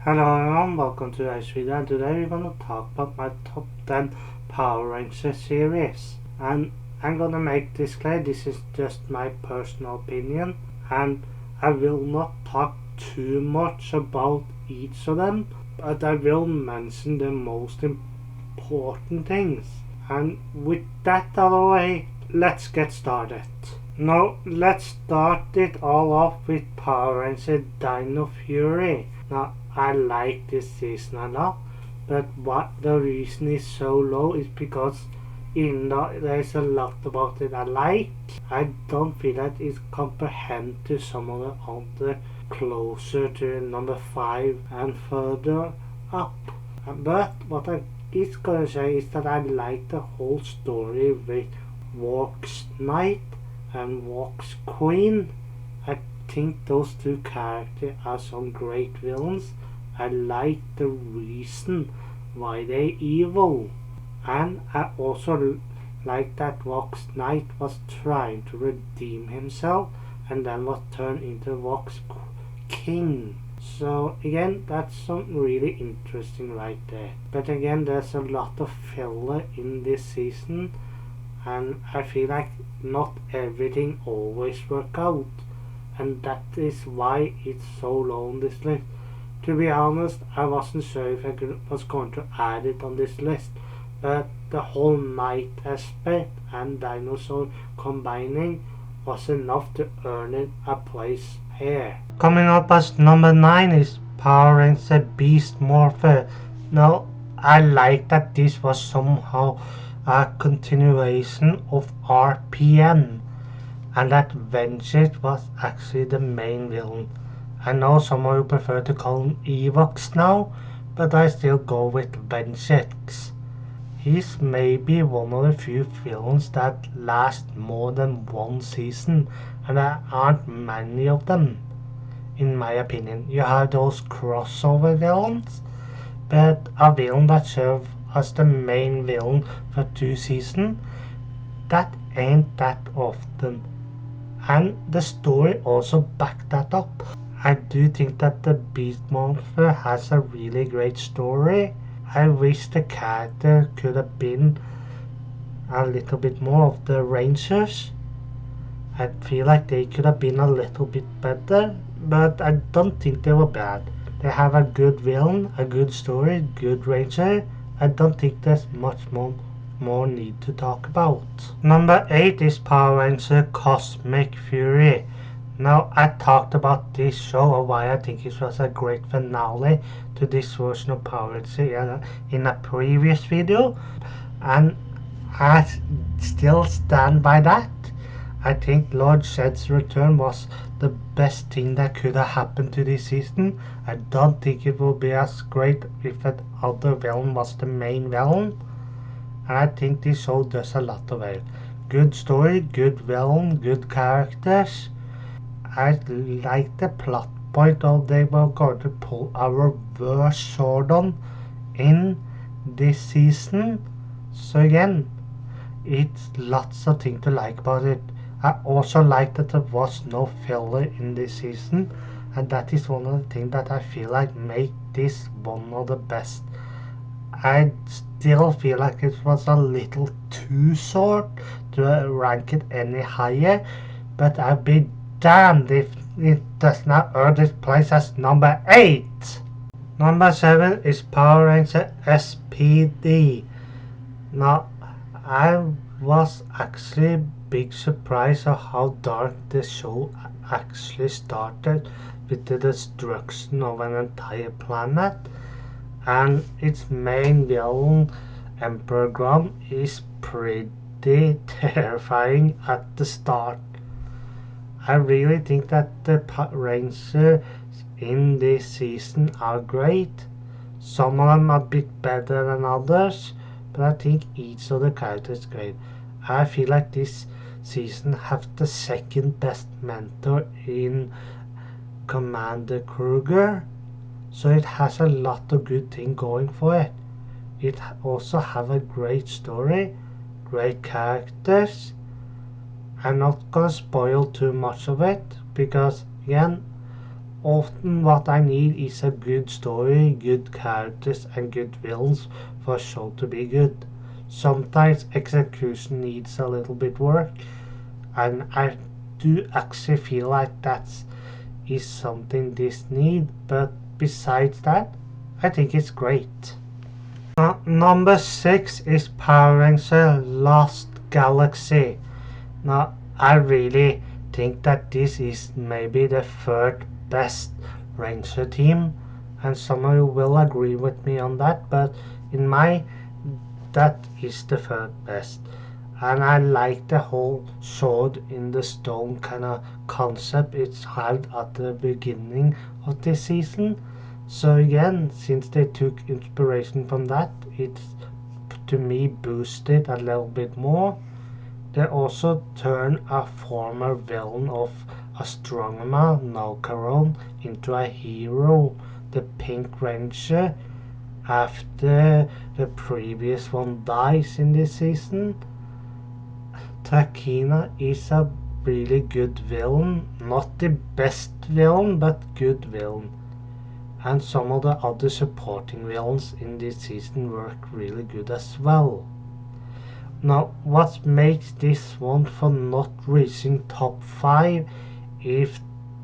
Hello everyone, welcome to today's video, and today we're gonna talk about my top 10 Power Rangers series. And I'm gonna make this clear, this is just my personal opinion, and I will not talk too much about each of them, but I will mention the most important things. And with that out of the way, let's get started. Now, let's start it all off with Power Ranger Dino Fury. Now, I like this season a lot, but what the reason is so low is because even though there's a lot about it I like, I don't feel that it comprehends to some of the other closer to number 5 and further up. But what I is gonna say is that I like the whole story with Walk's Knight and Walk's Queen. I think those two characters are some great villains. I like the reason why they're evil, and I also like that Walk's Knight was trying to redeem himself and then was turned into Walk's King. So again, that's something really interesting right there. But again, there's a lot of filler in this season, and I feel like not everything always works out, and that is why it's so low on this list. To be honest, I wasn't sure if I was going to add it on this list, but the whole night aspect and dinosaur combining was enough to earn it a place here. Coming up as number 9 is Power Ranger Beast Morphin. Now, I like that this was somehow a continuation of RPM, and that Vengeance was actually the main villain. I know some of you prefer to call him Evox now, but I still go with Vengeance. He's maybe one of the few villains that last more than one season, and there aren't many of them, in my opinion. You have those crossover villains, but a villain that serves as the main villain for 2 seasons, that ain't that often. And the story also backed that up. I do think that the Beast Monster has a really great story. I wish the character could have been a little bit more of the Rangers. I feel like they could have been a little bit better, but I don't think they were bad. They have a good villain, a good story, good Ranger. I don't think there's much more need to talk about. Number 8 is Power Ranger Cosmic Fury. Now, I talked about this show and why I think it was a great finale to this version of Power Ranger in a previous video, and I still stand by that. I think Lord Zed's return was the best thing that could have happened to this season. I don't think it would be as great if that other villain was the main villain, and I think this show does a lot of it. Good story, good villain, good characters. I like the plot point of they were going to pull a reverse Zordon in this season. So again, it's lots of things to like about it. I also like that there was no filler in this season, and that is one of the things that I feel like make this one of the best. I still feel like it was a little too short to rank it any higher, but I'd be damned if it does not earn this place as number 8. Number 7 is Power Ranger SPD. Now, I was actually big surprised of how dark the show actually started with the destruction of an entire planet, and its main villain, Emperor Grom, is pretty terrifying at the start. I really think that the Rangers in this season are great. Some of them are a bit better than others, but I think each of the characters is great. I feel like this season has the second best mentor in Commander Kruger, so it has a lot of good things going for it. It also have a great story, great characters. I'm not gonna spoil too much of it because again, often what I need is a good story, good characters and good villains for a show to be good. Sometimes execution needs a little bit work, and I do actually feel like that is something this need, but besides that, I think it's great. Number 6 is Power Rangers Lost Galaxy. Now, I really think that this is maybe the third best Ranger team, and some of you will agree with me on that, but in my, that is the third best. And I like the whole sword in the stone kind of concept it's had at the beginning of this season. So again, since they took inspiration from that, it's to me boosted a little bit more. They also turned a former villain of Astronomer, Naukaron, into a hero, the Pink Ranger, after the previous one dies in this season. Takina is a really good villain, not the best villain, but good villain. And some of the other supporting villains in this season work really good as well. Now, what makes this one for not reaching top 5 is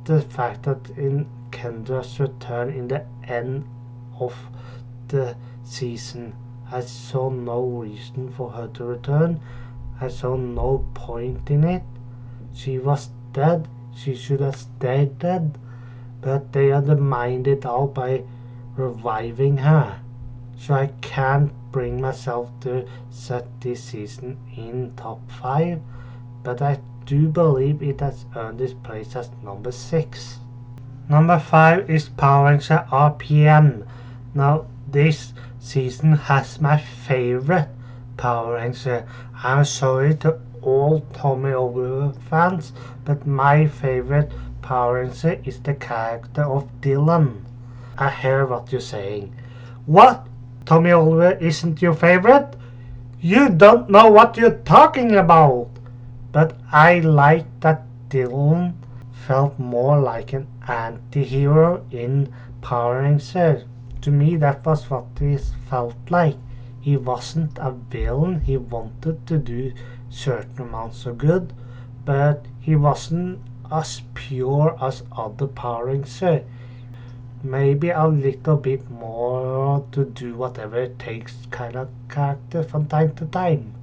the fact that in Kendra's return in the end of the season, I saw no reason for her to return. I saw no point in it. She was dead. She should have stayed dead. But they undermined it all by reviving her. So I can't bring myself to set this season in top 5. But I do believe it has earned its place as number 6. Number 5 is Power Rangers RPM. Now this season has my favorite Power Ranger. I'm sorry to all Tommy Oliver fans, but my favorite Power Ranger is the character of Dylan. I hear what you're saying. What? Tommy Oliver isn't your favorite? You don't know what you're talking about. But I like that Dylan felt more like an anti-hero in Power Rangers. To me, that was what this felt like. He wasn't a villain. He wanted to do certain amounts of good, but he wasn't as pure as other Power Rangers. Maybe a little bit more to do whatever it takes kind of character from time to time.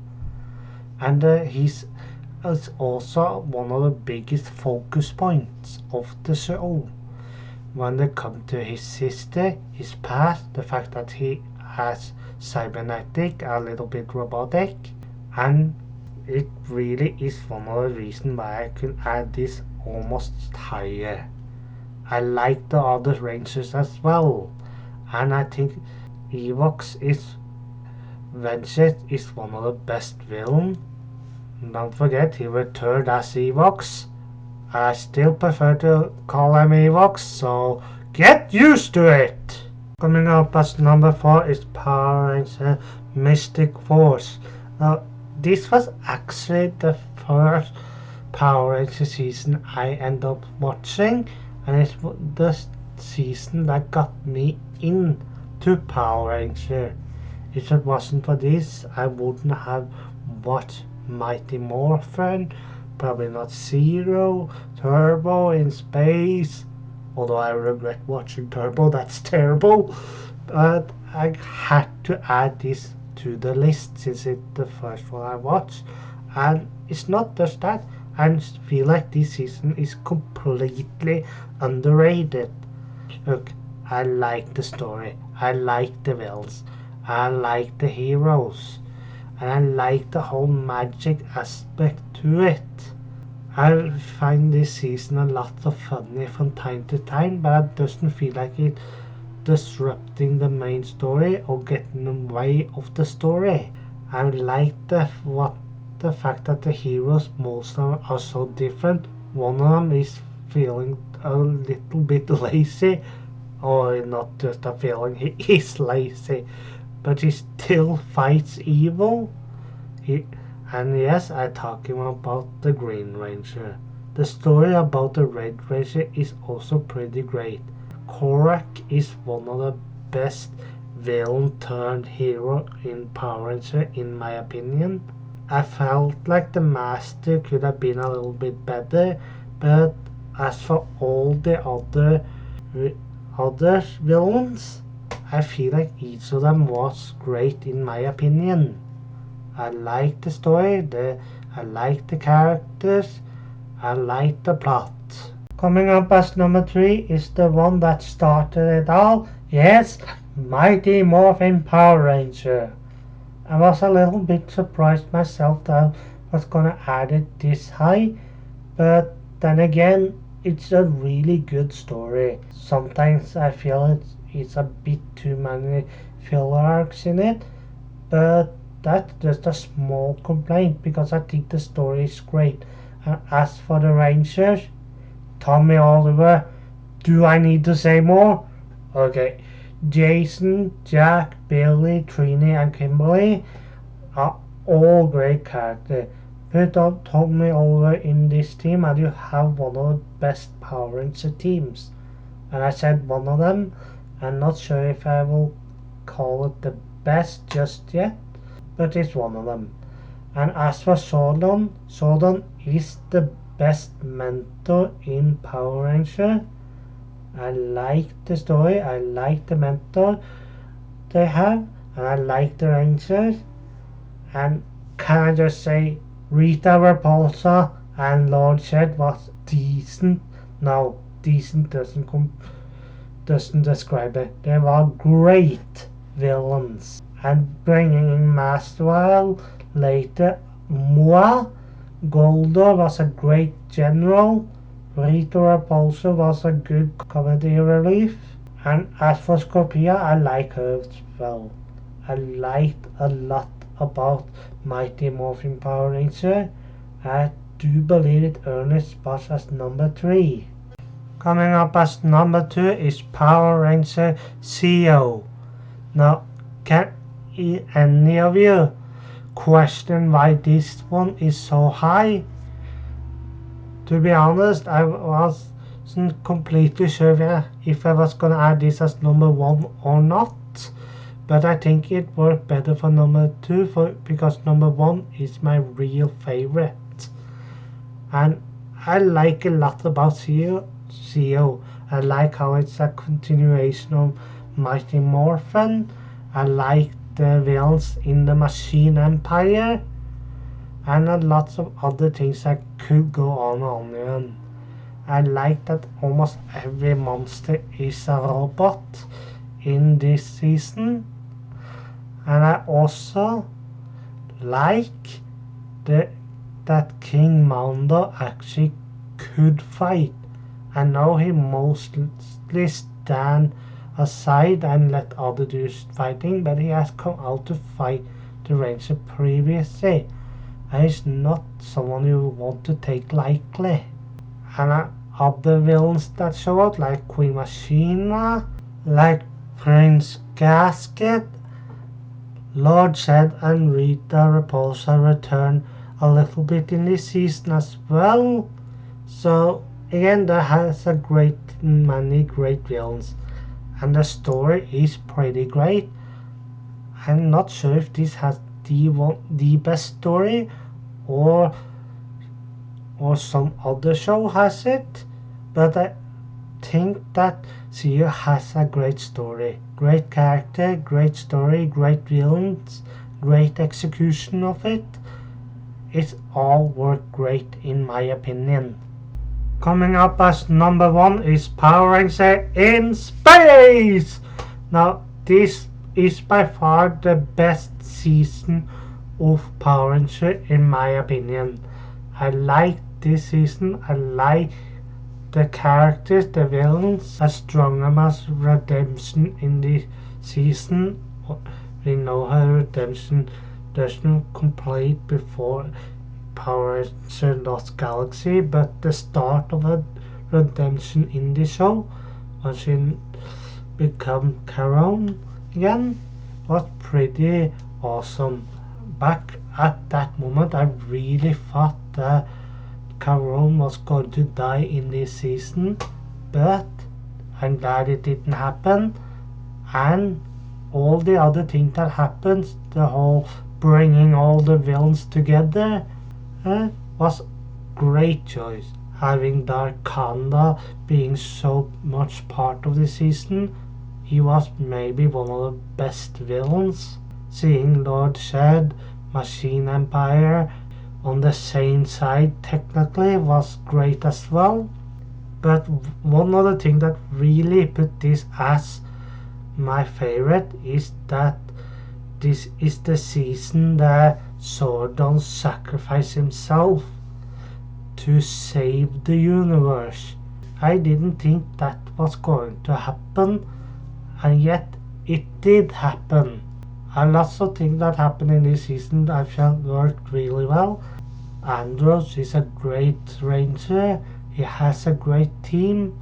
And he's also one of the biggest focus points of the show. When they come to his sister, his past, the fact that he has cybernetic, a little bit robotic, and it really is one of the reasons why I could add this almost higher. I like the other Rangers as well, and I think Evox is Vengeance is one of the best villains. Don't forget he returned as Evox. I still prefer to call him Evox, so get used to it! Coming up as number 4 is Power Rangers Mystic Force. Now, this was actually the first Power Rangers season I ended up watching, and it's the season that got me into Power Rangers. If it wasn't for this, I wouldn't have watched Mighty Morphin, probably not Zero, Turbo in space, although I regret watching Turbo, that's terrible. But I had to add this to the list since it's the first one I watched. And it's not just that, I feel like this season is completely underrated. Look, I like the story, I like the villains, I like the heroes, and I like the whole magic aspect to it. I find this season a lot of funny from time to time, but it doesn't feel like it disrupting the main story or getting in the way of the story. I like the fact that the heroes, most of them are so different. One of them is feeling a little bit lazy, or not just a feeling, he is lazy, but he still fights evil. And yes, I'm talking about the Green Ranger. The story about the Red Racer is also pretty great. Korak is one of the best villain turned hero in Power Rangers in my opinion. I felt like the Master could have been a little bit better, but as for all the other villains, I feel like each of them was great in my opinion. I like the story, I like the characters, I like the plot. Coming up as number 3 is the one that started it all. Yes, Mighty Morphin Power Ranger. I was a little bit surprised myself that I was gonna add it this high, but then again, it's a really good story. Sometimes I feel it's a bit too many filler arcs in it, but that's just a small complaint because I think the story is great. And as for the Rangers, Tommy Oliver, do I need to say more? Okay, Jason, Jack, Billy, Trini, and Kimberly are all great characters. Put on Tommy Oliver in this team and you have one of the best Power Ranger teams. And I said one of them. I'm not sure if I will call it the best just yet, but it's one of them. And as for Zordon is the best mentor in Power Ranger. I like the story, I like the mentor they have, and I like the Rangers. And can I just say, Rita Repulsa and Lord Shed was decent. No, decent doesn't describe it. They were great villains. And bringing in Masterwile later, Moa Goldor was a great general. Rita Repulsa was a good comedy relief. And as for Scorpia, I like her as well. I liked a lot about Mighty Morphin Power Ranger. I do believe it earned its spot as number 3. Coming up as number 2 is Power Ranger Zeo. Now, can any of you question why this one is so high? To be honest, I wasn't completely sure if I was gonna add this as number 1 or not. But I think it worked better for number 2 because number 1 is my real favorite. And I like a lot about Zeo. I like how it's a continuation of Mighty Morphin. I like the villains in the Machine Empire. And lots of other things that could go on and on. I like that almost every monster is a robot in this season. And I also like that King Mando actually could fight. I know he mostly stand aside and let others do fighting, but he has come out to fight the Ranger previously. And he's not someone you want to take lightly. And other villains that show up, like Queen Machina, like Prince Gasket, Lord Zed and Rita Repulsa return a little bit in this season as well. So again, there has many great villains, and the story is pretty great. I'm not sure if this has the best story or some other show has it, but I think that Zeo has a great story, great character, great story, great villains, great execution of it. It all worked great in my opinion. Coming up as number 1 is Power Ranger in Space. Now this is by far the best season of Power Ranger in my opinion. I like this season. I like the characters, the villains. Astronomer's redemption in this season. We know her redemption doesn't complete before Power Ranger Lost Galaxy, but the start of her redemption in the show, when she become Caron again, was pretty awesome. Back at that moment, I really thought that Cameron was going to die in this season, but I'm glad it didn't happen. And all the other things that happens, the whole bringing all the villains together, was great choice. Having Dark Kanda being so much part of the season, he was maybe one of the best villains. Seeing Lord Shed, Machine Empire on the same side technically was great as well. But one other thing that really put this as my favorite is that this is the season that Zordon sacrificed himself to save the universe. I didn't think that was going to happen, and yet it did happen. And lots of things that happened in this season I felt worked really well. Andros is a great ranger, he has a great team,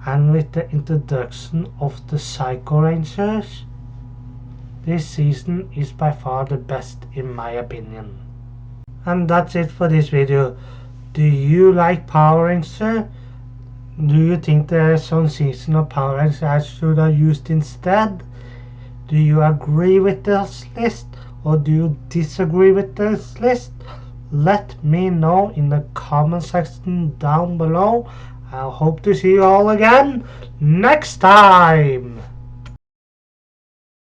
and with the introduction of the Psycho Rangers, this season is by far the best in my opinion. And that's it for this video. Do you like Power Ranger? Do you think there is some season of Power Rangers I should have used instead? Do you agree with this list, or do you disagree with this list? Let me know in the comment section down below. I hope to see you all again next time.